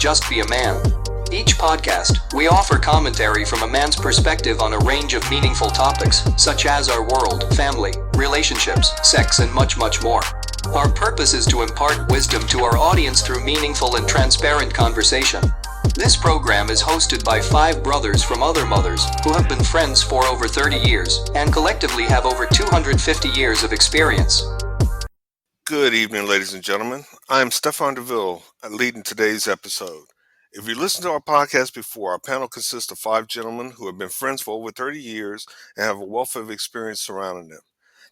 Just Be a Man. Each podcast, we offer commentary from a man's perspective on a range of meaningful topics, such as our world, family, relationships, sex, and much, much more. Our purpose is to impart wisdom to our audience through meaningful and transparent conversation. This program is hosted by 5 brothers from other mothers who have been friends for over 30 years and collectively have over 250 years of experience. Good evening, ladies and gentlemen. I'm Stefan DeVille, leading today's episode. If you listened to our podcast before, our panel consists of 5 gentlemen who have been friends for over 30 years and have a wealth of experience surrounding them.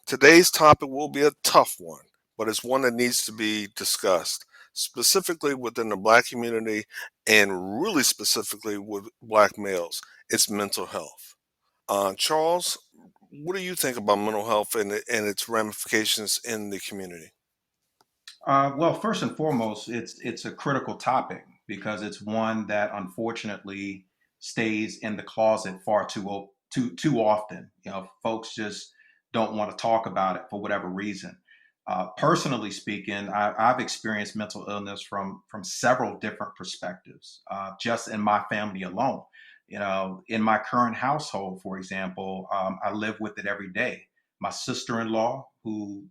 Today's topic will be a tough one, but it's one that needs to be discussed, specifically within the Black community and really specifically with Black males. It's mental health. Charles, what do you think about mental health and its ramifications in the community? Well, first and foremost, it's a critical topic because it's one that unfortunately stays in the closet far too often. You know, folks just don't want to talk about it for whatever reason. Personally speaking, I've experienced mental illness from several different perspectives, just in my family alone. You know, in my current household, for example, I live with it every day. My sister-in-law, who,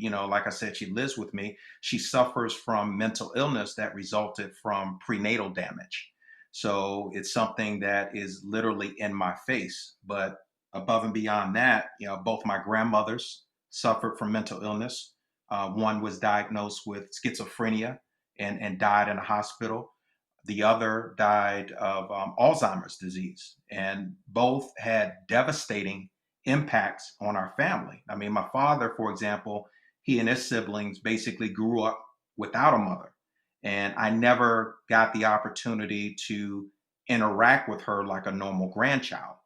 like I said, she lives with me. She suffers from mental illness that resulted from prenatal damage. So it's something that is literally in my face. But above and beyond that, both my grandmothers suffered from mental illness. One was diagnosed with schizophrenia and died in a hospital. The other died of Alzheimer's disease. And both had devastating impacts on our family. I mean, my father, for example, he and his siblings basically grew up without a mother. And I never got the opportunity to interact with her like a normal grandchild.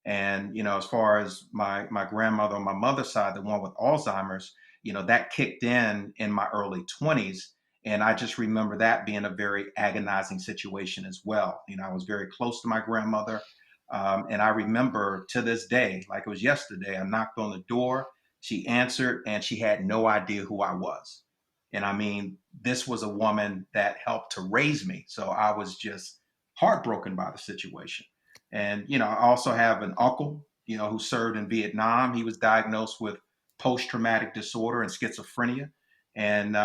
And, as far as my grandmother on my mother's side, the one with Alzheimer's, that kicked in my early 20s. And I just remember that being a very agonizing situation as well. I was very close to my grandmother. And I remember to this day, like it was yesterday, I knocked on the door, she answered, and she had no idea who I was. And I mean, this was a woman that helped to raise me. So I was just heartbroken by the situation. And, I also have an uncle, who served in Vietnam. He was diagnosed with post-traumatic disorder and schizophrenia. And,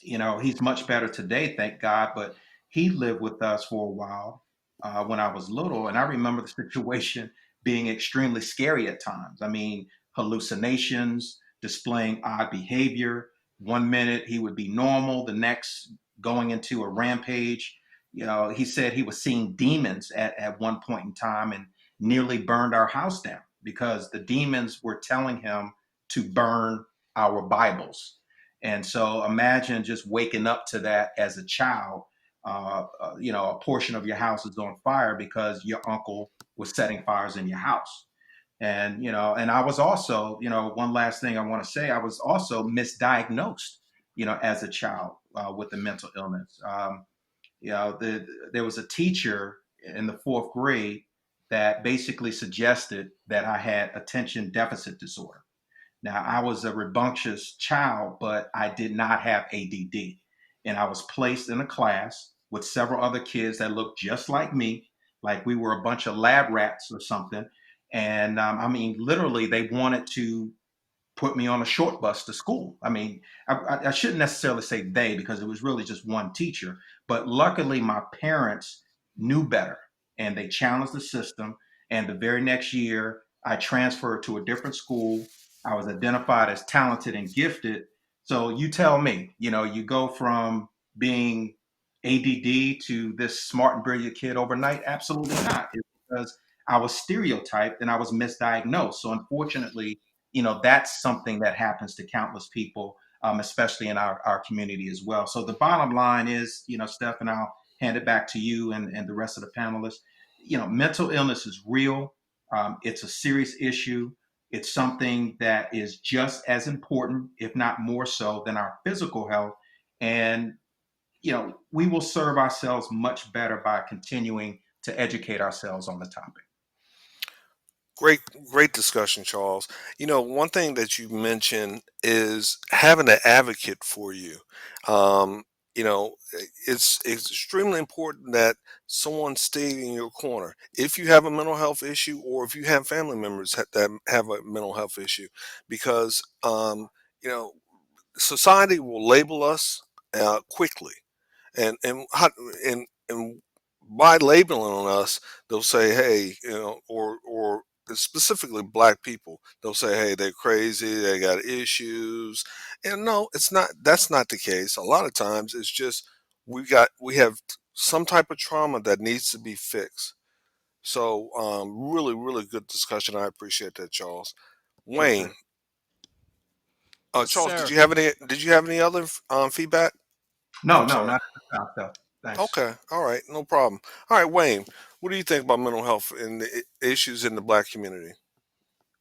he's much better today, thank God. But he lived with us for a while when I was little. And I remember the situation being extremely scary at times. I mean, hallucinations, displaying odd behavior. One minute he would be normal, the next going into a rampage. He said he was seeing demons at one point in time and nearly burned our house down because the demons were telling him to burn our Bibles. And so imagine just waking up to that as a child. A portion of your house is on fire because your uncle was setting fires in your house. And I was also, one last thing I want to say, I was also misdiagnosed, as a child with a mental illness. There was a teacher in the 4th grade that basically suggested that I had attention deficit disorder. Now, I was a rambunctious child, but I did not have ADD. And I was placed in a class with several other kids that looked just like me, like we were a bunch of lab rats or something. And I mean, literally, they wanted to put me on a short bus to school. I mean, I shouldn't necessarily say they because it was really just one teacher. But luckily, my parents knew better and they challenged the system. And the very next year, I transferred to a different school. I was identified as talented and gifted. So you tell me, you go from being ADD to this smart and brilliant kid overnight? Absolutely not. It's because I was stereotyped and I was misdiagnosed. So unfortunately, that's something that happens to countless people, especially in our community as well. So the bottom line is, Steph, and I'll hand it back to you and the rest of the panelists. Mental illness is real. It's a serious issue. It's something that is just as important, if not more so, than our physical health. And, we will serve ourselves much better by continuing to educate ourselves on the topic. Great discussion, Charles. One thing that you mentioned is having an advocate for you. You know, it's extremely important that someone stay in your corner if you have a mental health issue, or if you have family members that have a mental health issue, because you know, society will label us quickly, and and by labeling on us, they'll say, hey, or specifically black people, they'll say, hey, they're crazy, they got issues. And no, it's not. That's not the case. A lot of times it's just we have some type of trauma that needs to be fixed. So really, really good discussion. I appreciate that, Charles. Sure thing. Wayne, Yes, Charles, sir. did you have any other feedback? No, I'm no, sorry. not at this time, Steph. Thanks. Okay, all right, no problem. All right, Wayne, what do you think about mental health and the issues in the black community?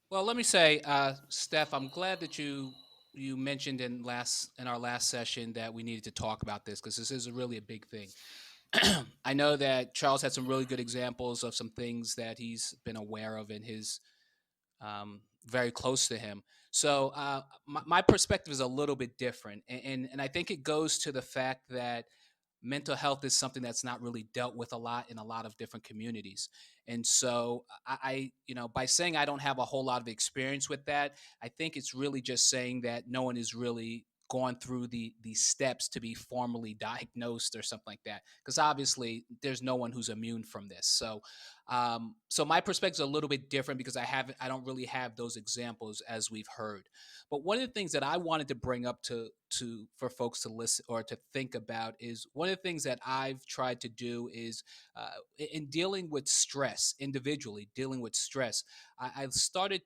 Well, let me say, Steph, I'm glad that you mentioned in our last session that we needed to talk about this, because this is really a big thing. I know that Charles had some really good examples of some things that he's been aware of in his very close to him. So my perspective is a little bit different, and I think it goes to the fact that mental health is something that's not really dealt with a lot in a lot of different communities. And so by saying I don't have a whole lot of experience with that, I think it's really just saying that no one is really gone through the steps to be formally diagnosed or something like that, because obviously there's no one who's immune from this. So my perspective is a little bit different, because I don't really have those examples as we've heard. But one of the things that I wanted to bring up to for folks to listen or to think about is one of the things that I've tried to do is in dealing with stress individually, dealing with stress. I've started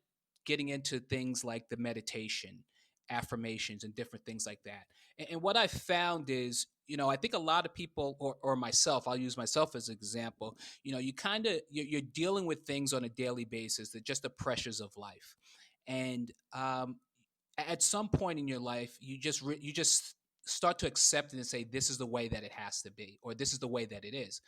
getting into things like the meditation, affirmations, and different things like that. And what I found is, I think a lot of people, or myself, I'll use myself as an example. You kind of you're dealing with things on a daily basis, that just the pressures of life. And at some point in your life, you just start to accept it and say, this is the way that it has to be, or this is the way that it is.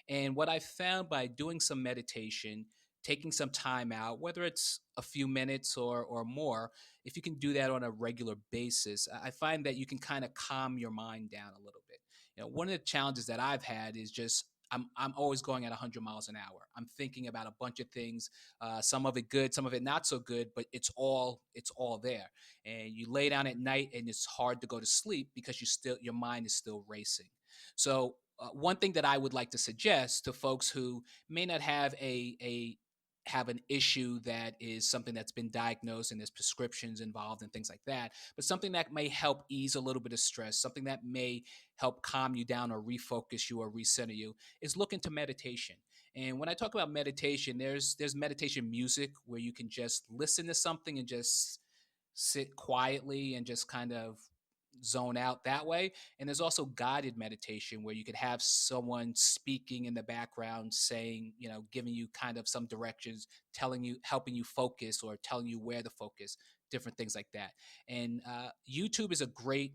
And what I found by doing some meditation, taking some time out, whether it's a few minutes or more, if you can do that on a regular basis, I find that you can kind of calm your mind down a little bit. One of the challenges that I've had is just I'm always going at 100 miles an hour. I'm thinking about a bunch of things, some of it good, some of it not so good, but it's all there. And you lay down at night, and it's hard to go to sleep because your mind is still racing. So one thing that I would like to suggest to folks who may not have an issue that is something that's been diagnosed and there's prescriptions involved and things like that, but something that may help ease a little bit of stress, something that may help calm you down or refocus you or recenter you, is look into meditation. And when I talk about meditation, there's meditation music where you can just listen to something and just sit quietly and just kind of zone out that way. And there's also guided meditation where you could have someone speaking in the background, saying, giving you kind of some directions, telling you, helping you focus, or telling you where to focus, different things like that. And YouTube is a great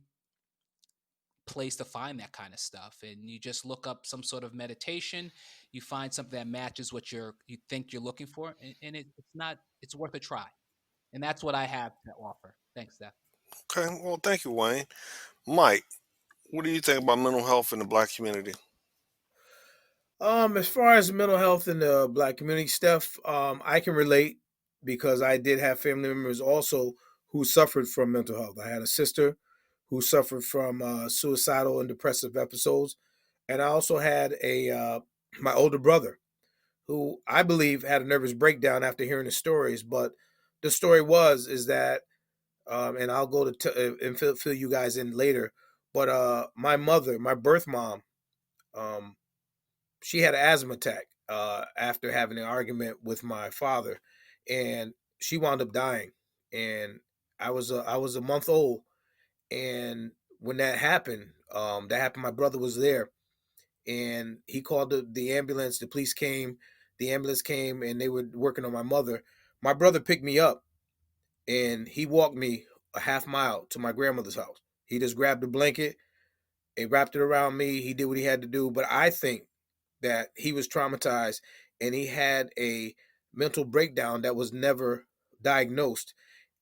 place to find that kind of stuff. And you just look up some sort of meditation, you find something that matches what you think you're looking for, and it's worth a try. And that's what I have to offer. Thanks, Steph. Okay, well, thank you, Wayne. Mike, what do you think about mental health in the black community? As far as mental health in the black community stuff, I can relate because I did have family members also who suffered from mental health. I had a sister who suffered from suicidal and depressive episodes, and I also had a my older brother who I believe had a nervous breakdown after hearing the stories. But the story is that, and I'll go to and fill you guys in later. But my mother, my birth mom, um, she had an asthma attack after having an argument with my father, and she wound up dying. And I was a month old, and when that happened. My brother was there, and he called the ambulance. The police came. The ambulance came, and they were working on my mother. My brother picked me up, and he walked me a half mile to my grandmother's house. He just grabbed a blanket, he wrapped it around me. He did what he had to do. But I think that he was traumatized and he had a mental breakdown that was never diagnosed.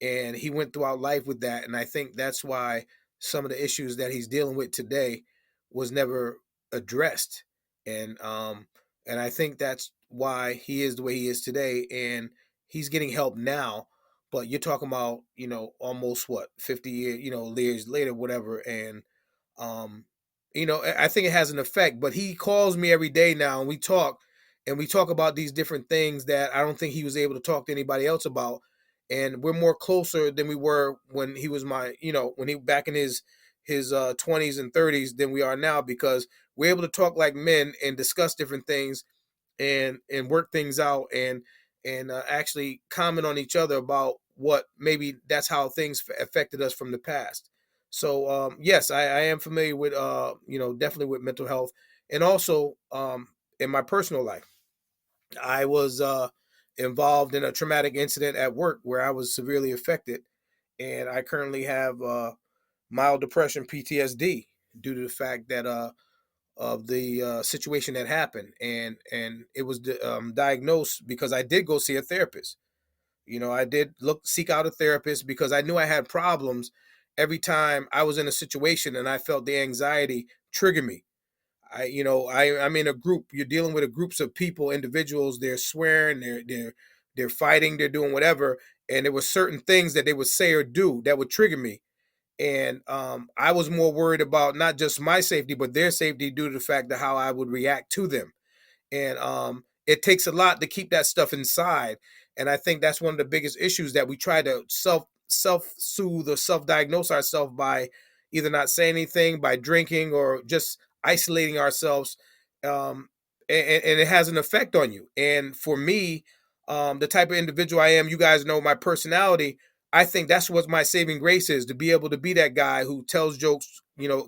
And he went throughout life with that. And I think that's why some of the issues that he's dealing with today was never addressed, and um, and I think that's why he is the way he is today, and he's getting help now. But you're talking about, almost what, 50 years, years later, whatever, and um, I think it has an effect. But he calls me every day now, and we talk about these different things that I don't think he was able to talk to anybody else about, and we're more closer than we were when he was when he back in his 20s and 30s than we are now, because we're able to talk like men and discuss different things and work things out, and actually comment on each other about what maybe that's how things affected us from the past. So yes, I am familiar with definitely with mental health, and also in my personal life, I was involved in a traumatic incident at work where I was severely affected, and I currently have mild depression, PTSD, due to the fact that of the situation that happened, and it was diagnosed because I did go see a therapist. I did seek out a therapist because I knew I had problems every time I was in a situation and I felt the anxiety trigger me. I'm in a group. You're dealing with a groups of people, individuals. They're swearing, they're fighting, they're doing whatever, and there were certain things that they would say or do that would trigger me. And I was more worried about not just my safety, but their safety due to the fact that how I would react to them. And it takes a lot to keep that stuff inside, and I think that's one of the biggest issues, that we try to self soothe or self diagnose ourselves by either not saying anything, by drinking, or just isolating ourselves. um, and it has an effect on you. And for me, the type of individual I am, you guys know my personality. I think that's what my saving grace is, to be able to be that guy who tells jokes,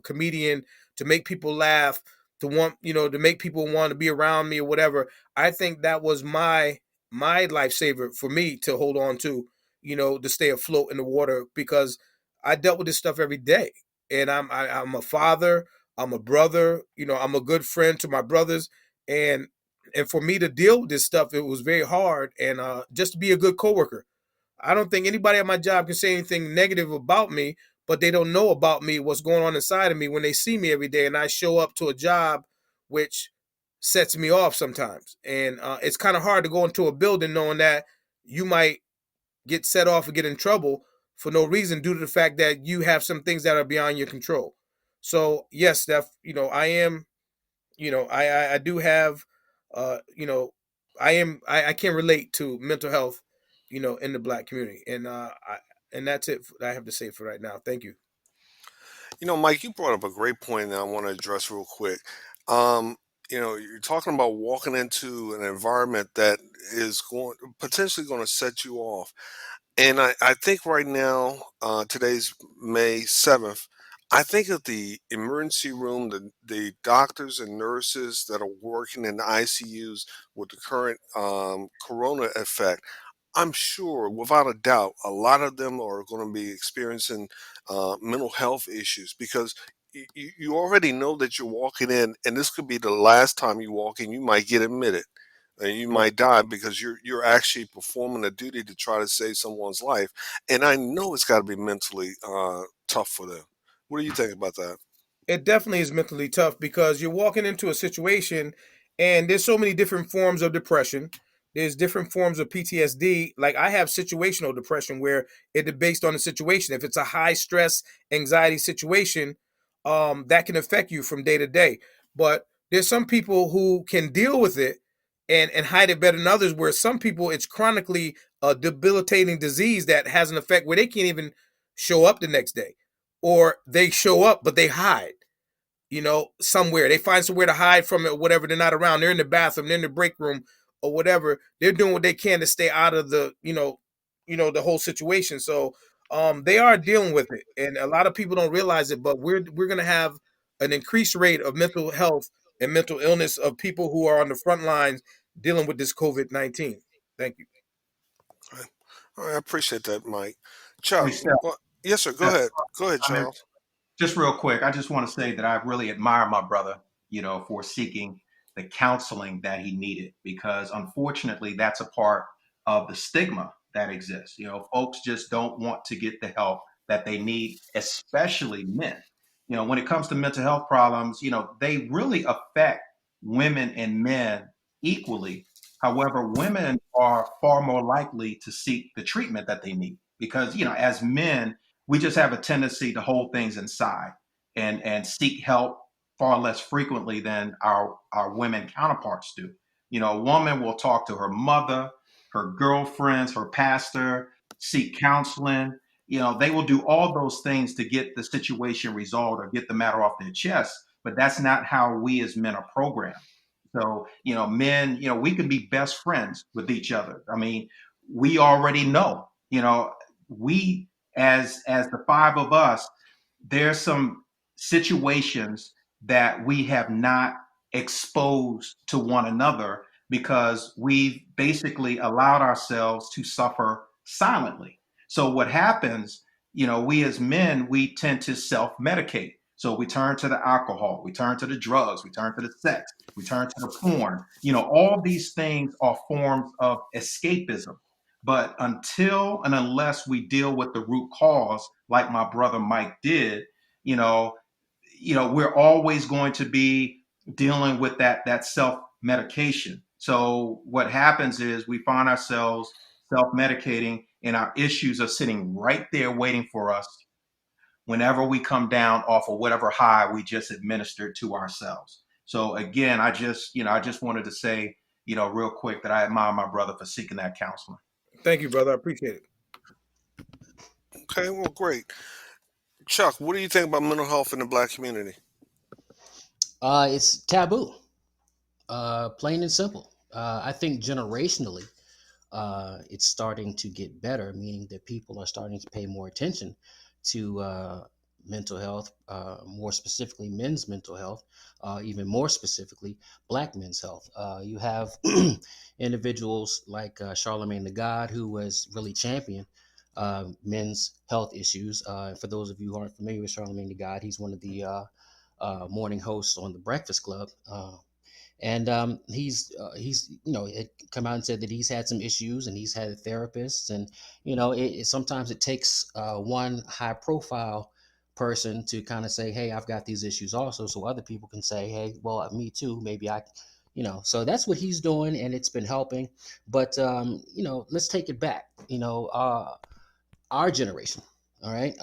comedian, to make people laugh, to want, to make people want to be around me or whatever. I think that was my lifesaver for me to hold on to, to stay afloat in the water, because I dealt with this stuff every day. And I'm a father, I'm a brother, I'm a good friend to my brothers, and for me to deal with this stuff, it was very hard. And just to be a good coworker, I don't think anybody at my job can say anything negative about me, but they don't know about me, what's going on inside of me, when they see me every day and I show up to a job, which sets me off sometimes. And it's kind of hard to go into a building knowing that you might get set off or get in trouble for no reason, due to the fact that you have some things that are beyond your control. So yes, Steph, I am, I do have, uh, you know, I can relate to mental health, in the Black community, and and that's it that I have to say for right now. Thank you. Mike, you brought up a great point that I want to address real quick. Um, you're talking about walking into an environment that is going potentially going to set you off. And I think right now, today's May 7th, I think of the emergency room, the doctors and nurses that are working in the ICUs with the current corona effect. I'm sure, without a doubt, a lot of them are going to be experiencing mental health issues, because you already know that you're walking in, and this could be the last time you walk in. You might get admitted, and you Right. might die because you're actually performing a duty to try to save someone's life. And I know it's got to be mentally tough for them. What do you think about that? It definitely is mentally tough, because you're walking into a situation, and there's so many different forms of depression. There's different forms of PTSD. Like, I have situational depression, where it is based on the situation. If it's a high stress anxiety situation, that can affect you from day to day. But there's some people who can deal with it and hide it better than others, where some people, it's chronically a debilitating disease that has an effect where they can't even show up the next day, or they show up but they hide, somewhere. They find somewhere to hide from it or whatever. They're not around. They're in the bathroom, they're in the break room or whatever. They're doing what they can to stay out of the, the whole situation. So they are dealing with it. And a lot of people don't realize it, but we're gonna have an increased rate of mental health and mental illness of people who are on the front lines dealing with this COVID-19. Thank you. Right. All right, I appreciate that, Mike. Hey, Chuck, Steph, well, yes, sir. Go Steph, ahead. Go ahead, I mean, Charles. just real quick, I just want to say that I really admire my brother, for seeking the counseling that he needed, because unfortunately, that's a part of the stigma that exists. Folks just don't want to get the help that they need, especially men. When it comes to mental health problems, they really affect women and men equally. However, women are far more likely to seek the treatment that they need because, as men, we just have a tendency to hold things inside and seek help far less frequently than our women counterparts do. A woman will talk to her mother, her girlfriends, her pastor, seek counseling. They will do all those things to get the situation resolved or get the matter off their chest, but that's not how we as men are programmed. So, men, we can be best friends with each other. I mean, we already know, we as the five of us, there's some situations that we have not exposed to one another because we've basically allowed ourselves to suffer silently. So what happens, we as men, we tend to self-medicate. So we turn to the alcohol, we turn to the drugs, we turn to the sex, we turn to the porn. All these things are forms of escapism. But until and unless we deal with the root cause, like my brother Mike did, you know, we're always going to be dealing with that self medication. So what happens is we find ourselves self medicating, and our issues are sitting right there waiting for us whenever we come down off of whatever high we just administered to ourselves. So again, I just wanted to say, real quick that I admire my brother for seeking that counseling. Thank you, brother. I appreciate it. Okay, well, great. Chuck, what do you think about mental health in the black community? It's taboo, plain and simple. I think generationally, it's starting to get better, meaning that people are starting to pay more attention to mental health, more specifically men's mental health, even more specifically black men's health. You have individuals like Charlemagne the God, who was really champion men's health issues. For those of you who aren't familiar with Charlemagne the God, he's one of the morning hosts on the Breakfast Club. And he's had come out and said that he's had some issues and he's had a therapist, and sometimes it takes one high profile person to kind of say, hey, I've got these issues also, so other people can say, hey, well, me too, maybe I, so that's what he's doing, and it's been helping. But let's take it back, our generation, all right.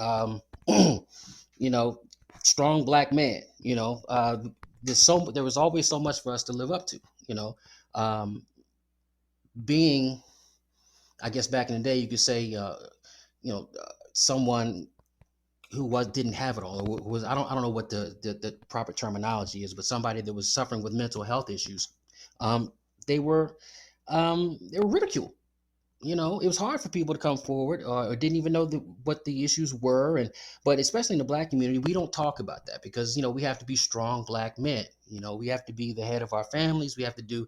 you know Strong black man, there was always so much for us to live up to, you know um being, I guess, back in the day, you could say, someone who didn't have it all, or was, I don't know what the proper terminology is, but somebody that was suffering with mental health issues. um they were ridiculed. It was hard for people to come forward, or didn't even know what the issues were. But especially in the black community, we don't talk about that because, we have to be strong black men. We have to be the head of our families. We have to do,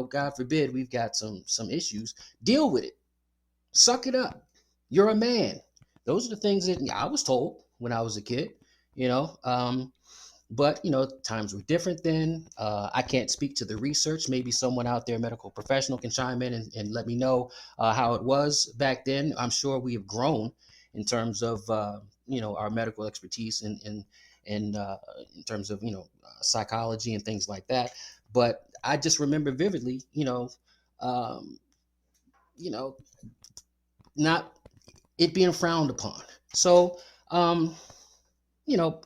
God forbid, we've got some issues. Deal with it. Suck it up. You're a man. Those are the things that I was told when I was a kid, you know. But times were different then. I can't speak to the research. Maybe someone out there, medical professional, can chime in and let me know how it was back then. I'm sure we have grown in terms of our medical expertise and in terms of psychology and things like that. But I just remember vividly, um, you know, not it being frowned upon. So you know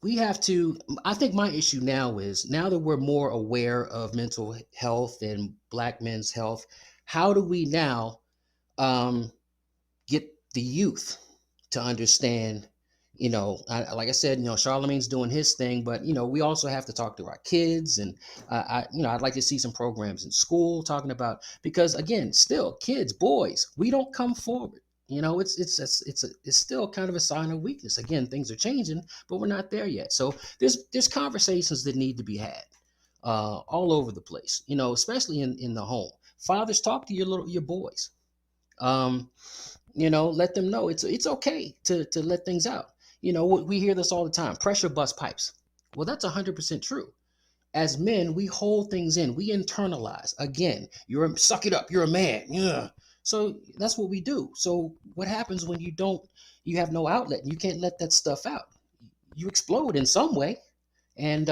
we have to, I think my issue now is, now that we're more aware of mental health and black men's health, how do we now get the youth to understand? Like I said, Charlemagne's doing his thing, but we also have to talk to our kids. And I'd like to see some programs in school talking about, because again, still kids, boys, we don't come forward. It's still kind of a sign of weakness. Again, things are changing, but we're not there yet. So there's conversations that need to be had all over the place. Especially in the home. Fathers, talk to your boys. Let them know it's okay to let things out. We hear this all the time: pressure bust pipes. Well, that's 100% true. As men, we hold things in, we internalize. Again, suck it up, you're a man. Yeah. So that's what we do. So what happens when you have no outlet and you can't let that stuff out? you explode in some way, and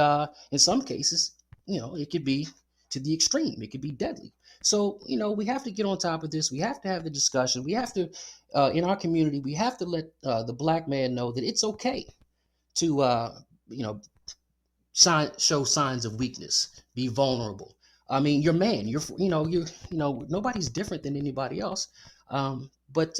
in some cases, it could be to the extreme. It could be deadly. So we have to get on top of this. We have to have the discussion. We have to, in our community, we have to let the black man know that it's okay to you know show signs of weakness, be vulnerable. I mean, you're man. Nobody's different than anybody else. But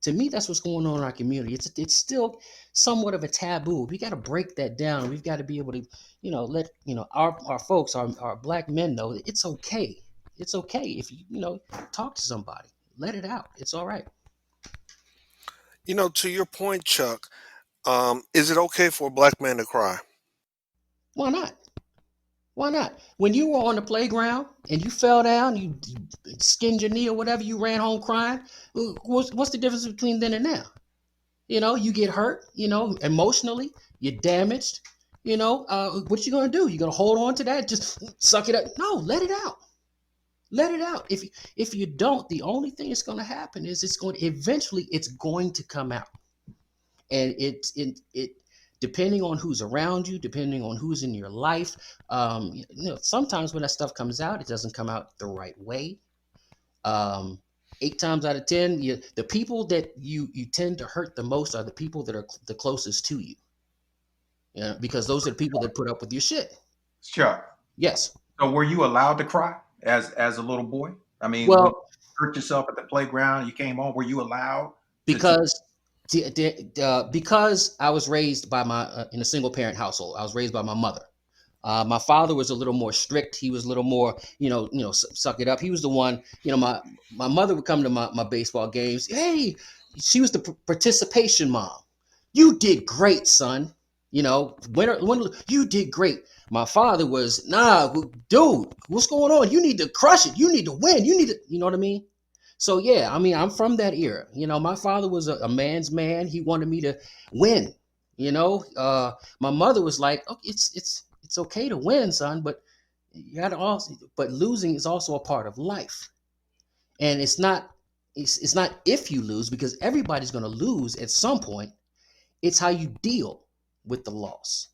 to me, that's what's going on in our community. It's still somewhat of a taboo. We got to break that down. We've got to be able to, let our folks, our black men know that it's okay. It's okay if you talk to somebody, let it out. It's all right. To your point, Chuck, is it okay for a black man to cry? Why not? Why not? When you were on the playground and you fell down, you skinned your knee or whatever, you ran home crying. What's the difference between then and now? You get hurt, emotionally, you're damaged. What you gonna do? You gonna hold on to that? Just suck it up? No, let it out. Let it out. If you don't, the only thing that's gonna happen is it's going to come out, and it depending on who's around you, depending on who's in your life. Sometimes when that stuff comes out, it doesn't come out the right way. 8 times out of 10, the people that you tend to hurt the most are the people that are the closest to you. Because those are the people that put up with your shit. Chuck, Yes. so were you allowed to cry as a little boy? I mean, when you Well, hurt yourself at the playground, you came home, were you allowed to because because I was raised by my in a single parent household. I was raised by my mother. My father was a little more strict. He was a little more, suck it up. He was the one, my mother would come to my baseball games. Hey, she was the participation mom. You did great, son. When you did great. My father was, nah, dude, what's going on? You need to crush it. You need to win. You need to, you know what I mean? So yeah, I mean, I'm from that era. My father was a man's man. He wanted me to win. My mother was like, oh, it's okay to win, son, but you got to also, but losing is also a part of life, and it's not if you lose, because everybody's going to lose at some point. It's how you deal with the loss.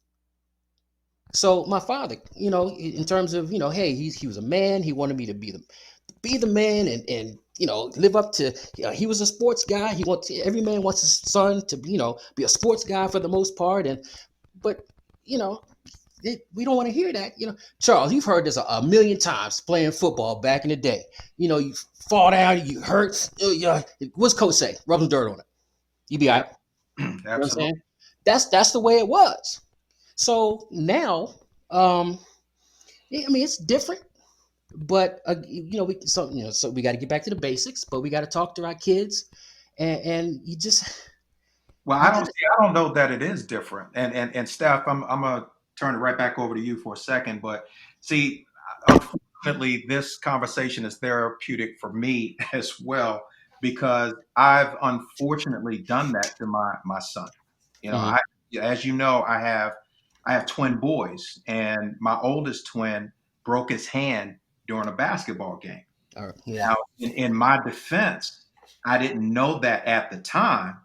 So my father, in terms of, hey, he was a man. He wanted me to be the man, and live up to, he was a sports guy. Every man wants his son to be a sports guy for the most part. But you know we don't want to hear that. Charles, you've heard this a million times playing football back in the day. You fall down, you hurt. What's coach say? Rub some dirt on it. You be all right. You know what I'm absolutely? saying? That's the way it was. So now, I mean, it's different. But so we got to get back to the basics. But we got to talk to our kids, and you just Well, you I don't got to. see. I don't know that it is different. And Steph, I'm gonna turn it right back over to you for a second. But see, unfortunately, this conversation is therapeutic for me as well because I've unfortunately done that to my son. Mhm. I, as you know, I have twin boys, and my oldest twin broke his hand during a basketball game. All right. Yeah. Now, in my defense, I didn't know that at the time,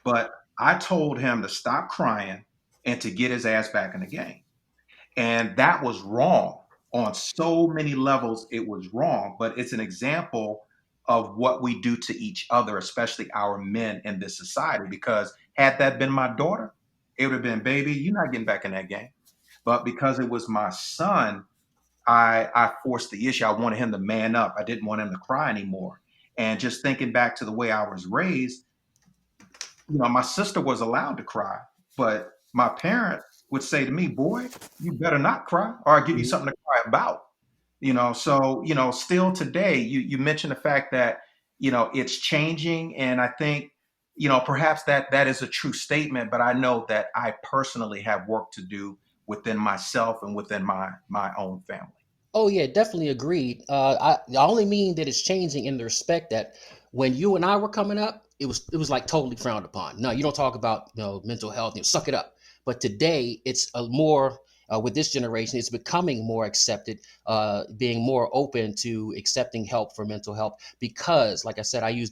but I told him to stop crying and to get his ass back in the game. And that was wrong on so many levels. It was wrong, but it's an example of what we do to each other, especially our men in this society. Because had that been my daughter, it would have been, baby, you're not getting back in that game. But because it was my son, I forced the issue. I wanted him to man up. I didn't want him to cry anymore. And just thinking back to the way I was raised, my sister was allowed to cry, but my parent would say to me, "Boy, you better not cry, or I'll give you Mhm. something to cry about." So still today, you mentioned the fact that it's changing, and I think perhaps that is a true statement. But I know that I personally have work to do within myself and within my own family. Oh yeah, definitely agreed. I only mean that it's changing in the respect that when you and I were coming up, it was like totally frowned upon. No, you don't talk about mental health. Suck it up. But today, it's a more with this generation, it's becoming more accepted, being more open to accepting help for mental health because, like I said, I use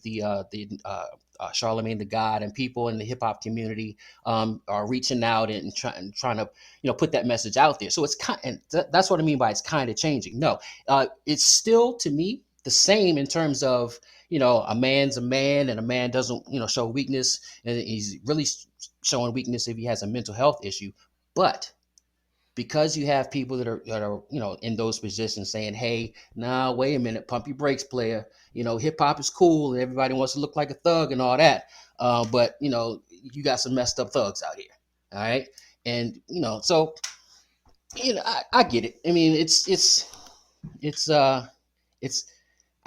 Charlemagne the God, and people in the hip hop community are reaching out and trying to put that message out there. So it's kind, and that's what I mean by it's kind of changing. No, it's still to me the same in terms of a man's a man, and a man doesn't show weakness, and he's really showing weakness if he has a mental health issue. But because you have people that are in those positions saying, hey, nah, wait a minute, pump your brakes, player. Hip hop is cool and everybody wants to look like a thug and all that, but you got some messed up thugs out here. All right. And so I get it. I mean, it's it's I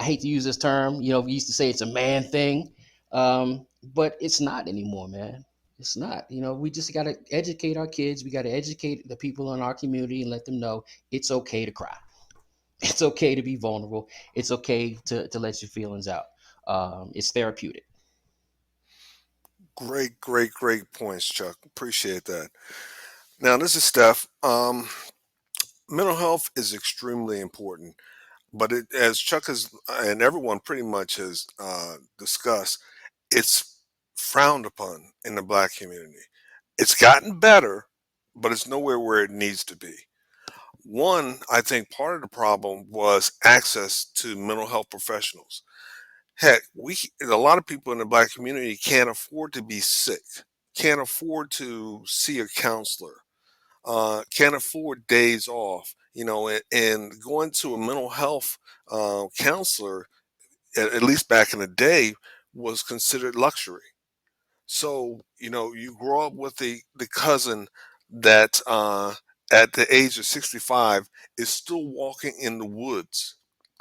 hate to use this term. We used to say it's a man thing, but it's not anymore, man. It's not. We just got to educate our kids. We got to educate the people in our community and let them know it's okay to cry. It's okay to be vulnerable. It's okay to let your feelings out. It's therapeutic. Great points, Chuck. Appreciate that. Now, this is Steph. Mental health is extremely important, but as Chuck has and everyone pretty much has discussed, it's frowned upon in the black community. It's gotten better, but it's nowhere where it needs to be. One, I think part of the problem was access to mental health professionals. Heck, a lot of people in the black community can't afford to be sick, can't afford to see a counselor, can't afford days off. And going to a mental health counselor, at least back in the day, was considered luxury. So, you grow up with the cousin that at the age of 65 is still walking in the woods.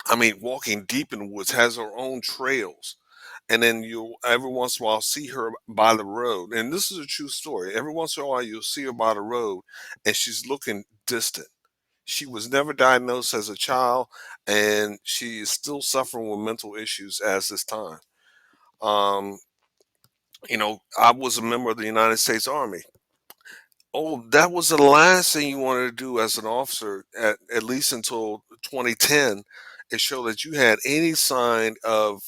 I mean, walking deep in the woods, has her own trails. And then you'll every once in a while see her by the road. And this is a true story. Every once in a while you'll see her by the road and she's looking distant. She was never diagnosed as a child and she is still suffering with mental issues as this time. Um, I was a member of the United States Army. Oh, that was the last thing you wanted to do as an officer, at least until 2010, is show that you had any sign of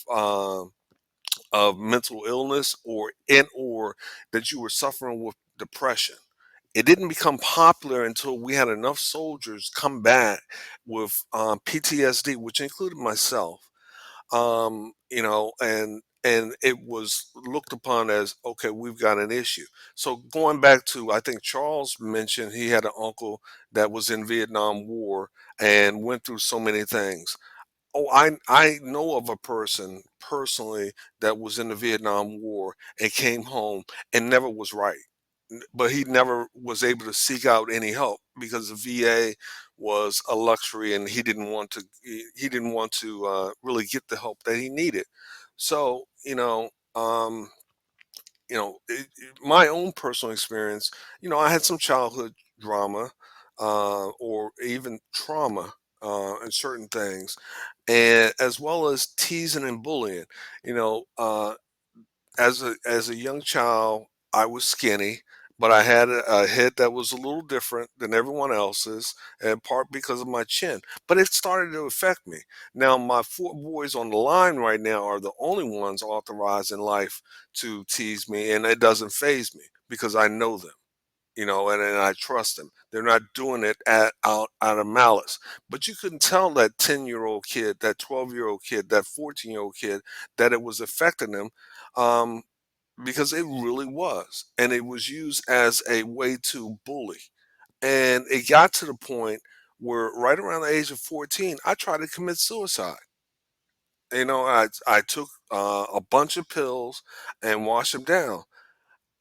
mental illness or that you were suffering with depression. It didn't become popular until we had enough soldiers come back with PTSD, which included myself. And it was looked upon as okay, we've got an issue. So going back to, I think Charles mentioned he had an uncle that was in Vietnam War and went through so many things. Oh, I know of a person personally that was in the Vietnam War and came home and never was right. But he never was able to seek out any help because the VA was a luxury and he didn't want to really get the help that he needed. So, my own personal experience, I had some childhood drama or even trauma in certain things, and as well as teasing and bullying. You know, as a young child, I was skinny, but I had a head that was a little different than everyone else's, in part because of my chin. But it started to affect me. Now, my four boys on the line right now are the only ones authorized in life to tease me, and it doesn't phase me because I know them. And I trust them. They're not doing it out of malice. But you couldn't tell that 10-year-old kid, that 12-year-old kid, that 14-year-old kid that it was affecting them, um, because it really was. And it was used as a way to bully. And it got to the point where right around the age of 14, I tried to commit suicide. I took a bunch of pills and washed them down.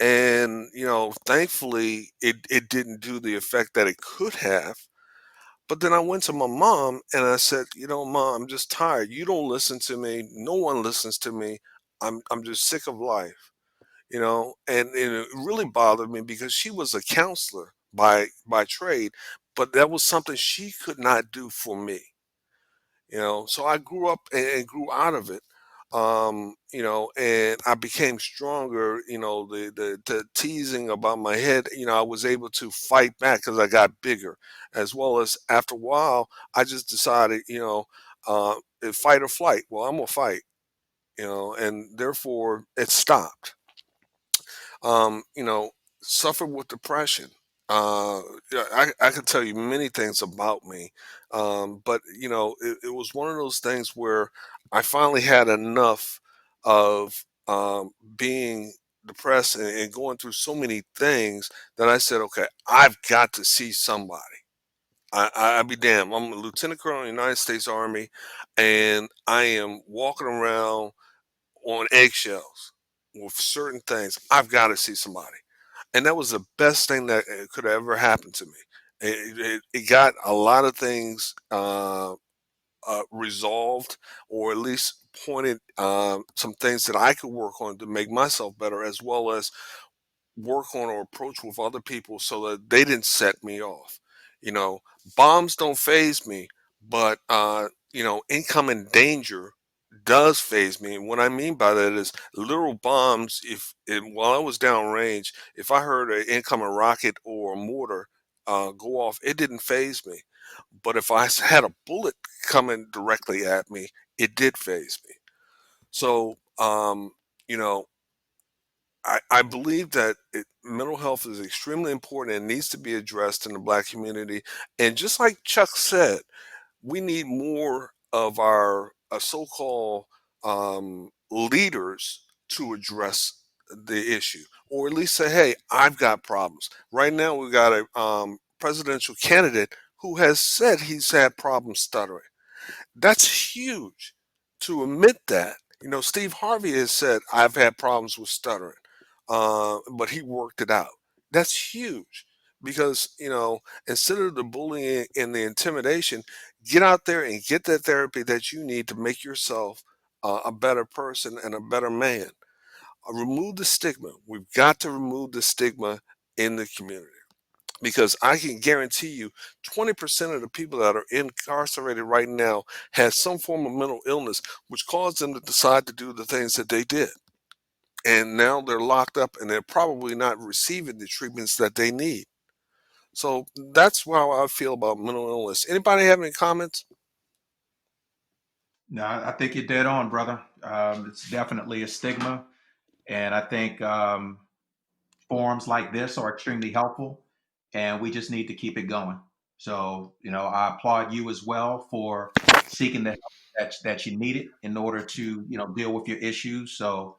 And thankfully it didn't do the effect that it could have. But then I went to my mom and I said, Mom, I'm just tired. You don't listen to me. No one listens to me. I'm just sick of life. And it really bothered me because she was a counselor by trade, but that was something she could not do for me. So I grew up and grew out of it. And I became stronger. The teasing about my head, I was able to fight back because I got bigger, as well as after a while, I just decided, fight or flight. Well, I'm gonna fight, and therefore it stopped. You know, suffered with depression. Yeah, I could tell you many things about me, but it was one of those things where I finally had enough of being depressed and going through so many things that I said, okay, I've got to see somebody. I'd be damned. I'm a lieutenant colonel in the United States Army, and I am walking around on eggshells with certain things. I've got to see somebody, and that was the best thing that could have ever happened to me. It got a lot of things resolved, or at least pointed some things that I could work on to make myself better, as well as work on or approach with other people so that they didn't set me off. You know, bombs don't phase me, but incoming danger does phase me. And what I mean by that is literal bombs. While I was downrange, if I heard an incoming rocket or a mortar go off, it didn't phase me. But if had a bullet coming directly at me, it did phase me. So, you know, I believe that mental health is extremely important and needs to be addressed in the Black community. And just like Chuck said, we need more of our so-called leaders to address the issue, or at least say, "Hey, I've got problems." Right now, we've got a presidential candidate who has said he's had problems stuttering. That's huge to admit that. Steve Harvey has said, I've had problems with stuttering, but he worked it out. That's huge because, instead of the bullying and the intimidation, get out there and get that therapy that you need to make yourself a better person and a better man. Remove the stigma. We've got to remove the stigma in the community, because I can guarantee you 20% of the people that are incarcerated right now has some form of mental illness which caused them to decide to do the things that they did. And now they're locked up and they're probably not receiving the treatments that they need. So that's how I feel about mental illness. Anybody have any comments? No, I think you're dead on, brother. It's definitely a stigma, and I think forums like this are extremely helpful, and we just need to keep it going. So, I applaud you as well for seeking the help that you needed in order to, deal with your issues. So,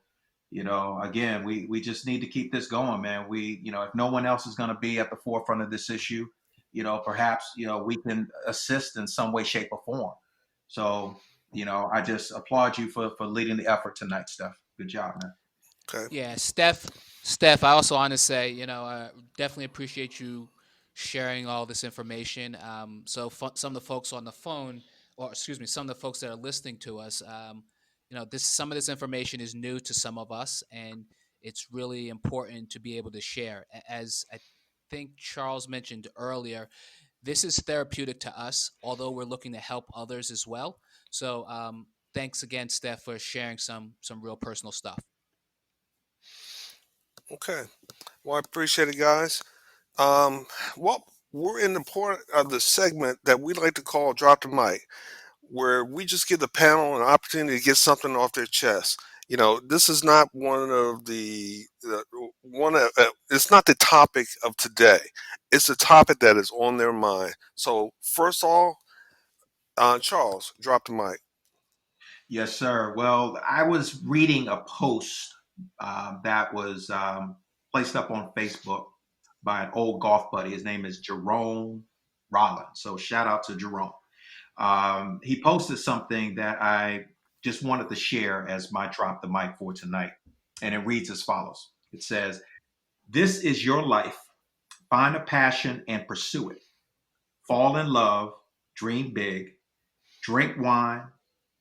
again, we just need to keep this going, man. If no one else is going to be at the forefront of this issue, perhaps, we can assist in some way, shape, or form. So, I just applaud you for leading the effort tonight, Steph. Good job, man. Okay. Yeah, Steph, I also want to say, definitely appreciate you sharing all this information. So some of the folks on the phone, or excuse me, some of the folks that are listening to us, some of this information is new to some of us, and it's really important to be able to share. As I think Charles mentioned earlier, this is therapeutic to us, although we're looking to help others as well. So, thanks again, Steph, for sharing some real personal stuff. Okay. Well, I appreciate it, guys. Um, well, we're in the part of the segment that we like to call Drop the Mic, where we just give the panel an opportunity to get something off their chest. This is not one of the one. It's not the topic of today. It's a topic that is on their mind. So first of all, Charles, drop the mic. Yes, sir. Well, I was reading a post that was placed up on Facebook by an old golf buddy. His name is Jerome Rollins. So shout out to Jerome. He posted something that I just wanted to share as my drop the mic for tonight. And it reads as follows. It says, "This is your life. Find a passion and pursue it. Fall in love, dream big, drink wine,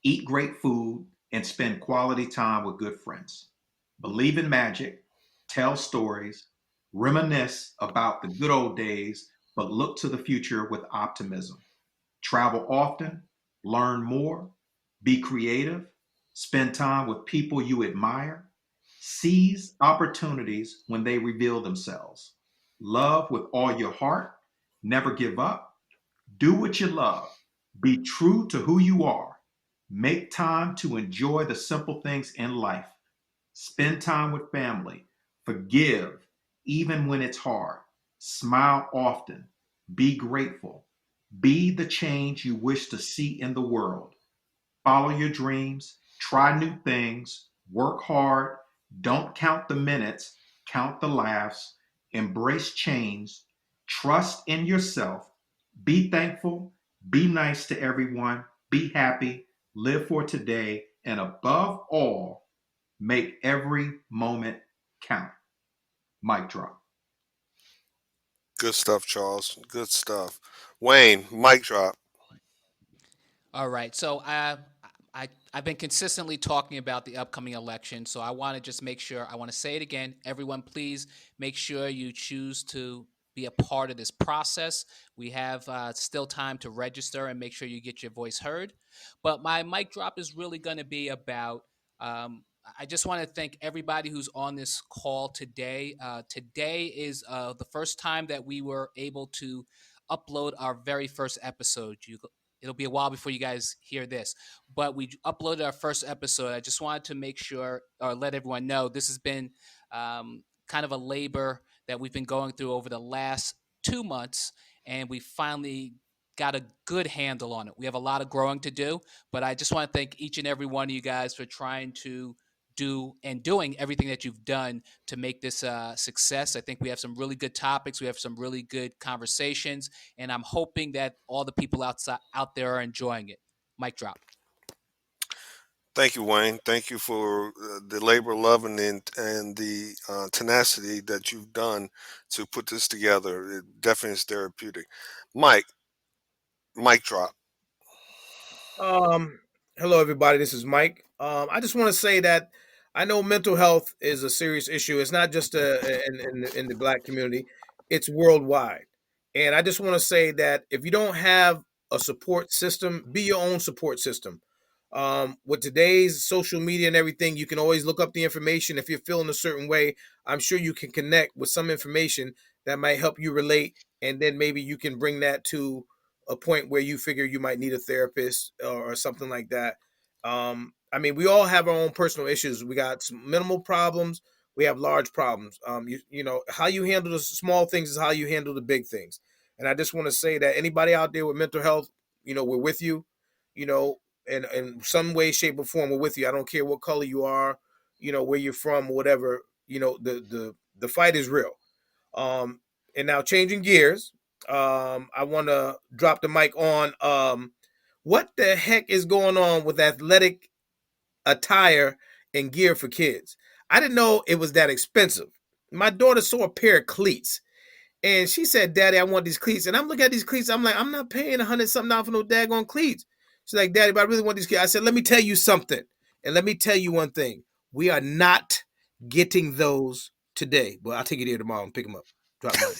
eat great food, and spend quality time with good friends. Believe in magic, tell stories, reminisce about the good old days, but look to the future with optimism. Travel often, learn more, be creative, Spend time with people you admire. Seize opportunities when they reveal themselves. Love with all your heart. Never give up. Do what you love. Be true to who you are. Make time to enjoy the simple things in life. Spend time with family. Forgive even when it's hard. Smile often. Be grateful. Be the change you wish to see in the world. Follow your dreams. Try new things. Work hard. Don't count the minutes. Count the laughs. Embrace change. Trust in yourself. Be thankful. Be nice to everyone. Be happy. Live for today. And above all, make every moment count. Mic drop. Good stuff, Charles. Good stuff. Wayne, mic drop. All right. So I've been consistently talking about the upcoming election. So I want to just make sure, I want to say it again. Everyone, please make sure you choose to be a part of this process. We have still time to register and make sure you get your voice heard. But my mic drop is really going to be about. I just want to thank everybody who's on this call today. Today is the first time that we were able to upload our very first episode. It'll be a while before you guys hear this, but we uploaded our first episode. I just wanted to make sure or let everyone know this has been kind of a labor that we've been going through over the last 2 months, and we finally got a good handle on it. We have a lot of growing to do, but I just want to thank each and every one of you guys for trying to do and doing everything that you've done to make this a success. I think we have some really good topics. We have some really good conversations, and I'm hoping that all the people out there are enjoying it. Mic drop. Thank you, Wayne. Thank you for the labor, love, and the tenacity that you've done to put this together. It definitely is therapeutic. Mike, mic drop. Um, Hello, everybody. This is Mike. I just want to say that I know mental health is a serious issue. It's not just in the Black community; it's worldwide. And I just want to say that if you don't have a support system, be your own support system. With today's social media and everything, you can always look up the information. If you're feeling a certain way, I'm sure you can connect with some information that might help you relate, and then maybe you can bring that to a point where you figure you might need a therapist or something like that. I mean, we all have our own personal issues. We got some minimal problems. We have large problems. You know how you handle the small things is how you handle the big things. And I just want to say that anybody out there with mental health, you know, we're with you. You know, in some way, shape, or form, we're with you. I don't care what color you are, you know, where you're from, or whatever. You know, the fight is real. Um, and now changing gears, I want to drop the mic on. What the heck is going on with athletic attire and gear for kids? I didn't know it was that expensive. My daughter saw a pair of cleats and she said, "Daddy, I want these cleats." And I'm looking at these cleats. I'm like, I'm not paying 100 something dollars for no daggone cleats. She's like, "Daddy, but I really want these cleats." I said, "Let me tell you something. And let me tell you one thing. We are not getting those today. But I'll take it here tomorrow and pick them up. Drop mine."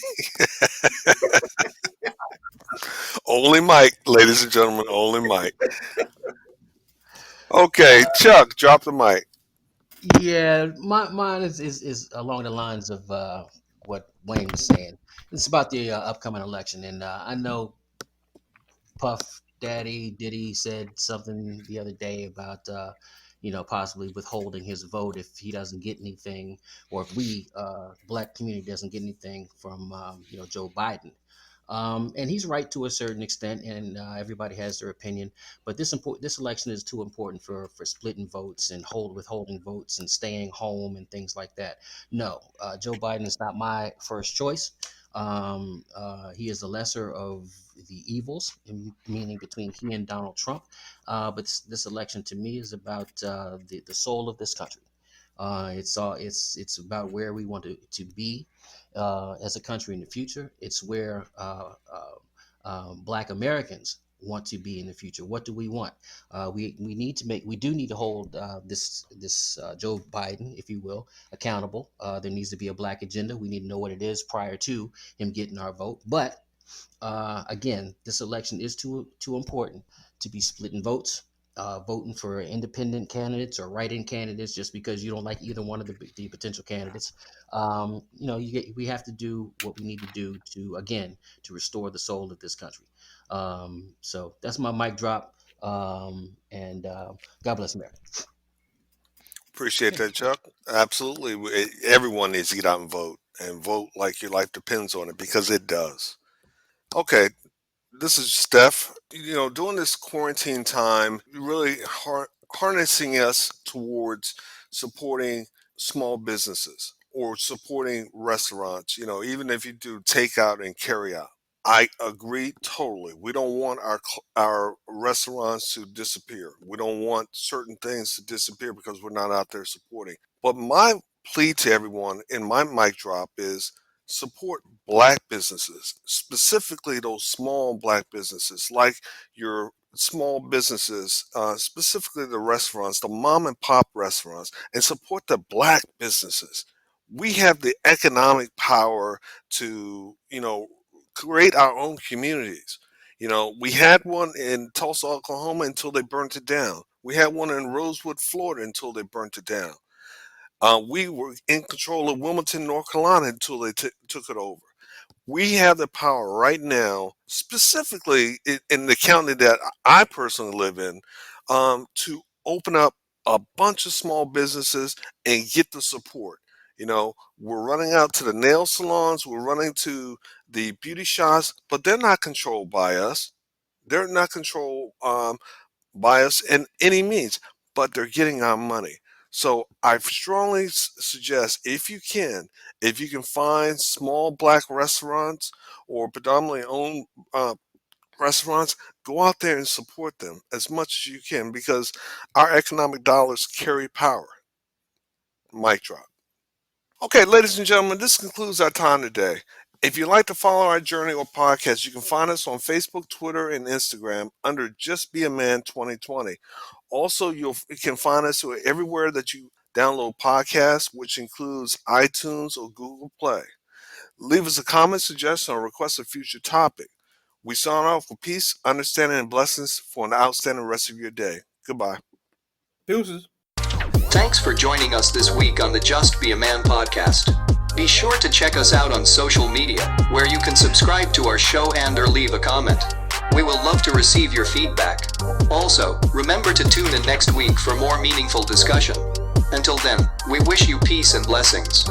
Only Mike, ladies and gentlemen, only Mike. Okay, Chuck, drop the mic. Yeah, mine is along the lines of what Wayne was saying. It's about the upcoming election, and I know Puff Daddy Diddy said something the other day about possibly withholding his vote if he doesn't get anything, or if we black community doesn't get anything from Joe Biden. And he's right to a certain extent, and everybody has their opinion. But this election is too important for splitting votes and withholding votes and staying home and things like that. No, Joe Biden is not my first choice. He is the lesser of the evils, meaning between he and Donald Trump. But this election to me is about the soul of this country. It's about where we want to be as a country in the future. It's where Black Americans want to be in the future. What do we want? We do need to hold this Joe Biden, if you will, accountable. There needs to be a Black agenda. We need to know what it is prior to him getting our vote. But again, this election is too important to be splitting votes voting for independent candidates or write-in candidates just because you don't like either one of the potential candidates. We have to do what we need to do to restore the soul of this country. So that's my mic drop. And God bless America. Appreciate that, Chuck. Absolutely. Everyone needs to get out and vote like your life depends on it, because it does. Okay, this is Steph. During this quarantine time, really harnessing us towards supporting small businesses or supporting restaurants, even if you do takeout and carry out. I agree totally. We don't want our restaurants to disappear. We don't want certain things to disappear because we're not out there supporting. But my plea to everyone in my mic drop is support black businesses, specifically those small black businesses like your small businesses, specifically the restaurants, the mom and pop restaurants, and support the black businesses. We have the economic power to, create our own communities. We had one in Tulsa, Oklahoma until they burnt it down. We had one in Rosewood, Florida until they burnt it down. We were in control of Wilmington, North Carolina until they took it over. We have the power right now, specifically in the county that I personally live in, to open up a bunch of small businesses and get the support. We're running out to the nail salons, we're running to the beauty shops, but they're not controlled by us. They're not controlled by us in any means, but they're getting our money. So I strongly suggest, if you can find small black restaurants or predominantly owned restaurants, go out there and support them as much as you can, because our economic dollars carry power. Mic drop. Okay, ladies and gentlemen, this concludes our time today. If you'd like to follow our journey or podcast, you can find us on Facebook, Twitter, and Instagram under Just Be a Man 2020. Also, you can find us everywhere that you download podcasts, which includes iTunes or Google Play. Leave us a comment, suggestion, or request a future topic. We sign off with peace, understanding, and blessings for an outstanding rest of your day. Goodbye. Deuces. Thanks for joining us this week on the Just Be a Man podcast. Be sure to check us out on social media, where you can subscribe to our show and/or leave a comment. We will love to receive your feedback. Also, remember to tune in next week for more meaningful discussion. Until then, we wish you peace and blessings.